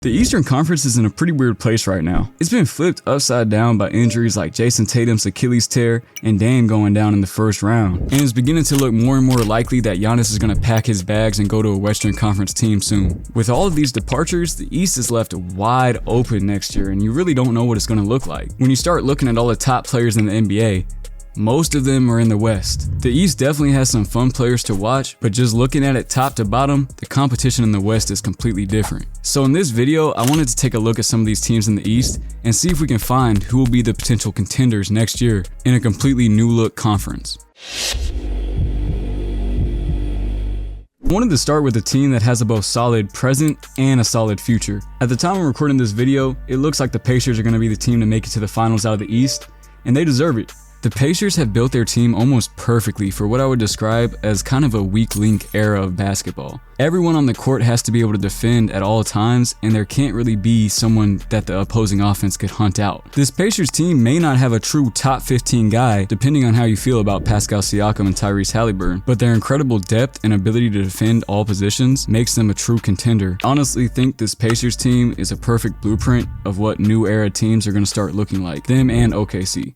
The Eastern Conference is in a pretty weird place right now. It's been flipped upside down by injuries like Jason Tatum's Achilles tear and Dame going down in the first round. And it's beginning to look more and more likely that Giannis is going to pack his bags and go to a Western Conference team soon. With all of these departures, the East is left wide open next year and you really don't know what it's going to look like. When you start looking at all the top players in the NBA, most of them are in the West. The East definitely has some fun players to watch, but just looking at it top to bottom, the competition in the West is completely different. So in this video, I wanted to take a look at some of these teams in the East and see if we can find who will be the potential contenders next year in a completely new look conference. I wanted to start with a team that has a both solid present and a solid future. At the time I'm recording this video, it looks like the Pacers are going to be the team to make it to the finals out of the East, and they deserve it. The Pacers have built their team almost perfectly for what I would describe as kind of a weak link era of basketball. Everyone on the court has to be able to defend at all times, and there can't really be someone that the opposing offense could hunt out. This Pacers team may not have a true top 15 guy, depending on how you feel about Pascal Siakam and Tyrese Haliburton, but their incredible depth and ability to defend all positions makes them a true contender. I honestly think this Pacers team is a perfect blueprint of what new era teams are going to start looking like, them and OKC.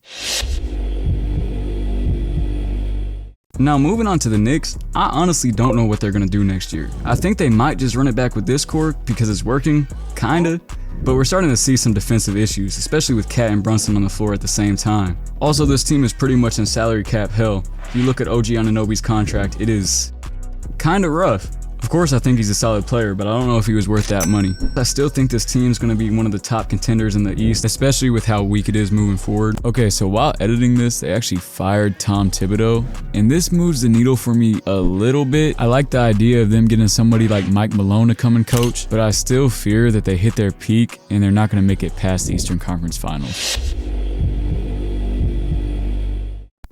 Now moving on to the Knicks, I honestly don't know what they're going to do next year. I think they might just run it back with this core because it's working, kinda, but we're starting to see some defensive issues, especially with Cat and Brunson on the floor at the same time. Also, this team is pretty much in salary cap hell. If you look at OG Anunoby's contract, it is kinda rough. Of course, I think he's a solid player, but I don't know if he was worth that money. I still think this team's going to be one of the top contenders in the East, especially with how weak it is moving forward. Okay, so while editing this, they actually fired Tom Thibodeau, and this moves the needle for me a little bit. I like the idea of them getting somebody like Mike Malone to come and coach, but I still fear that they hit their peak and they're not going to make it past the Eastern Conference Finals.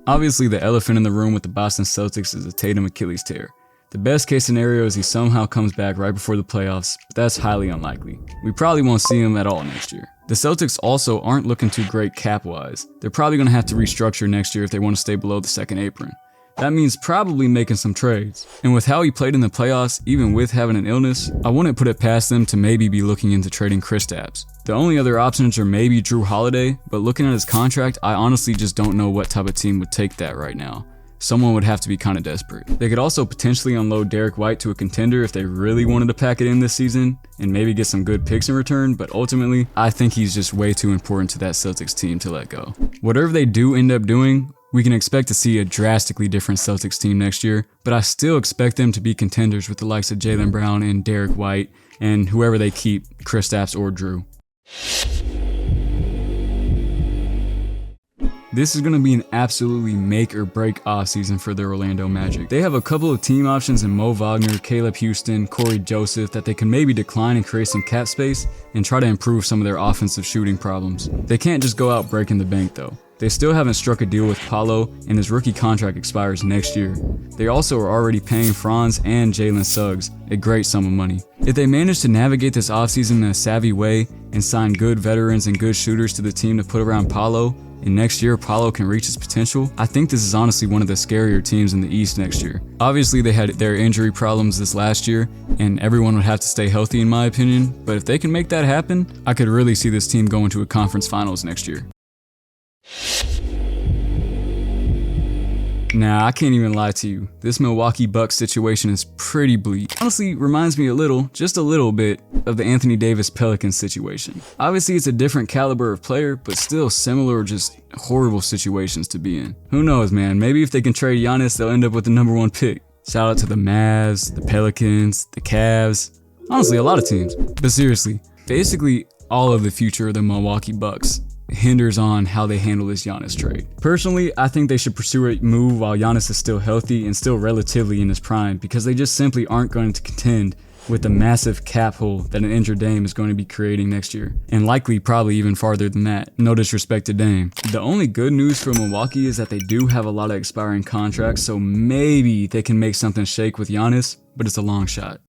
Obviously, the elephant in the room with the Boston Celtics is a Tatum Achilles tear. The best case scenario is he somehow comes back right before the playoffs, but that's highly unlikely. We probably won't see him at all next year. The Celtics also aren't looking too great cap-wise. They're probably going to have to restructure next year if they want to stay below the second apron. That means probably making some trades. And with how he played in the playoffs, even with having an illness, I wouldn't put it past them to maybe be looking into trading Kristaps. The only other options are maybe Jrue Holiday, but looking at his contract, I honestly just don't know what type of team would take that right now. Someone would have to be kind of desperate. They could also potentially unload Derek White to a contender if they really wanted to pack it in this season and maybe get some good picks in return, but ultimately, I think he's just way too important to that Celtics team to let go. Whatever they do end up doing, we can expect to see a drastically different Celtics team next year, but I still expect them to be contenders with the likes of Jaylen Brown and Derek White and whoever they keep, Kristaps or Jrue. This is going to be an absolutely make or break offseason for the Orlando Magic. They have a couple of team options in Mo Wagner, Caleb Houston, Corey Joseph that they can maybe decline and create some cap space and try to improve some of their offensive shooting problems. They can't just go out breaking the bank though. They still haven't struck a deal with Paolo and his rookie contract expires next year. They also are already paying Franz and Jalen Suggs a great sum of money. If they manage to navigate this offseason in a savvy way and sign good veterans and good shooters to the team to put around Paolo, and next year Paolo can reach his potential, I think this is honestly one of the scarier teams in the East next year. Obviously they had their injury problems this last year and everyone would have to stay healthy in my opinion, but if they can make that happen, I could really see this team going to a conference finals next year. Nah, I can't even lie to you. This Milwaukee Bucks situation is pretty bleak. Honestly, reminds me a little, just a little bit, of the Anthony Davis Pelicans situation. Obviously, it's a different caliber of player, but still similar or just horrible situations to be in. Who knows, man? Maybe if they can trade Giannis, they'll end up with the #1 pick. Shout out to the Mavs, the Pelicans, the Cavs. Honestly, a lot of teams. But seriously, basically all of the future of the Milwaukee Bucks hinders on how they handle this Giannis trade. Personally, I think they should pursue a move while Giannis is still healthy and still relatively in his prime because they just simply aren't going to contend with the massive cap hole that an injured Dame is going to be creating next year, and likely probably even farther than that. No disrespect to Dame. The only good news for Milwaukee is that they do have a lot of expiring contracts, so maybe they can make something shake with Giannis, but it's a long shot.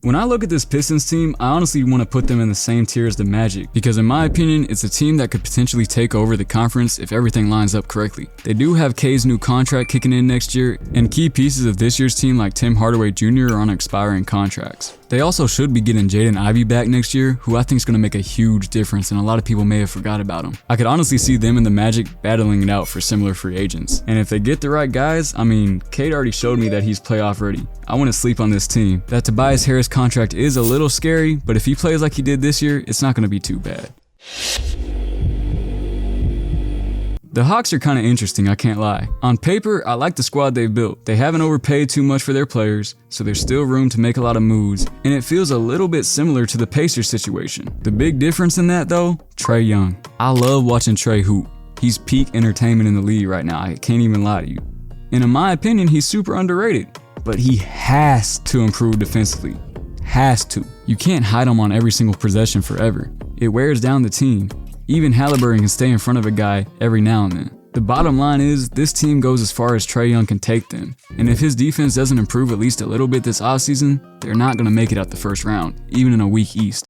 When I look at this Pistons team, I honestly want to put them in the same tier as the Magic, because in my opinion, it's a team that could potentially take over the conference if everything lines up correctly. They do have K's new contract kicking in next year, and key pieces of this year's team like Tim Hardaway Jr. are on expiring contracts. They also should be getting Jaden Ivey back next year, who I think is going to make a huge difference, and a lot of people may have forgot about him. I could honestly see them and the Magic battling it out for similar free agents. And if they get the right guys, I mean, Cade already showed me that he's playoff ready. I wouldn't sleep on this team. That Tobias Harris contract is a little scary, but if he plays like he did this year, it's not going to be too bad. The Hawks are kind of interesting, I can't lie. On paper, I like the squad they've built. They haven't overpaid too much for their players, so there's still room to make a lot of moves, and it feels a little bit similar to the Pacers situation. The big difference in that though, Trae Young. I love watching Trae hoop. He's peak entertainment in the league right now, I can't even lie to you. And in my opinion, he's super underrated, but he has to improve defensively. Has to. You can't hide him on every single possession forever. It wears down the team. Even Halliburton can stay in front of a guy every now and then. The bottom line is, this team goes as far as Trae Young can take them. And if his defense doesn't improve at least a little bit this offseason, they're not going to make it out the first round, even in a weak East.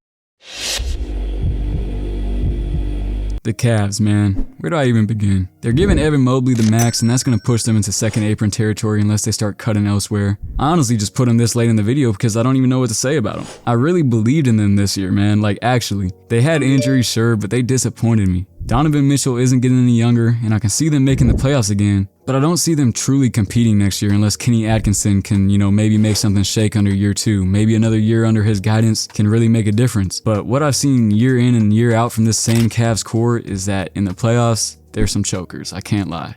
The Cavs, man. Where do I even begin? They're giving Evan Mobley the max, and that's going to push them into second apron territory unless they start cutting elsewhere. I honestly just put them this late in the video because I don't even know what to say about them. I really believed in them this year, man. Like, actually. They had injuries, sure, but they disappointed me. Donovan Mitchell isn't getting any younger, and I can see them making the playoffs again, but I don't see them truly competing next year unless Kenny Atkinson can, maybe make something shake under year 2. Maybe another year under his guidance can really make a difference. But what I've seen year in and year out from this same Cavs core is that in the playoffs, there's some chokers, I can't lie.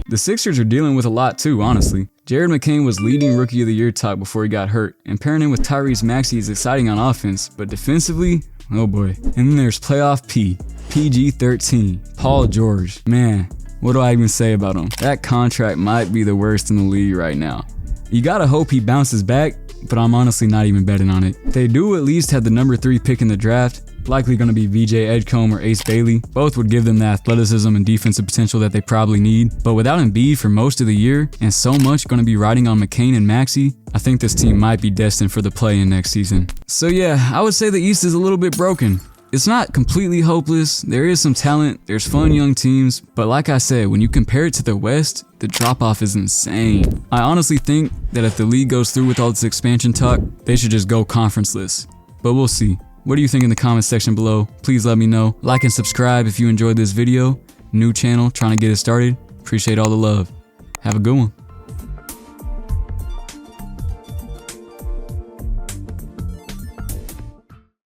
The Sixers are dealing with a lot too, honestly. Jared McCain was leading Rookie of the Year talk before he got hurt, and pairing him with Tyrese Maxey is exciting on offense, but defensively, oh boy. And then there's Playoff P, PG-13, Paul George. Man, what do I even say about him? That contract might be the worst in the league right now. You gotta hope he bounces back, but I'm honestly not even betting on it. They do at least have the number 3 pick in the draft, likely going to be VJ Edgecombe or Ace Bailey. Both would give them the athleticism and defensive potential that they probably need. But without Embiid for most of the year, and so much going to be riding on McCain and Maxey, I think this team might be destined for the play-in next season. So yeah, I would say the East is a little bit broken. It's not completely hopeless, there is some talent, there's fun young teams, but like I said, when you compare it to the West, the drop-off is insane. I honestly think that if the league goes through with all this expansion talk, they should just go conference-less. But we'll see. What do you think in the comment section below? Please let me know. Like and subscribe if you enjoyed this video. New channel, trying to get it started. Appreciate all the love. Have a good one.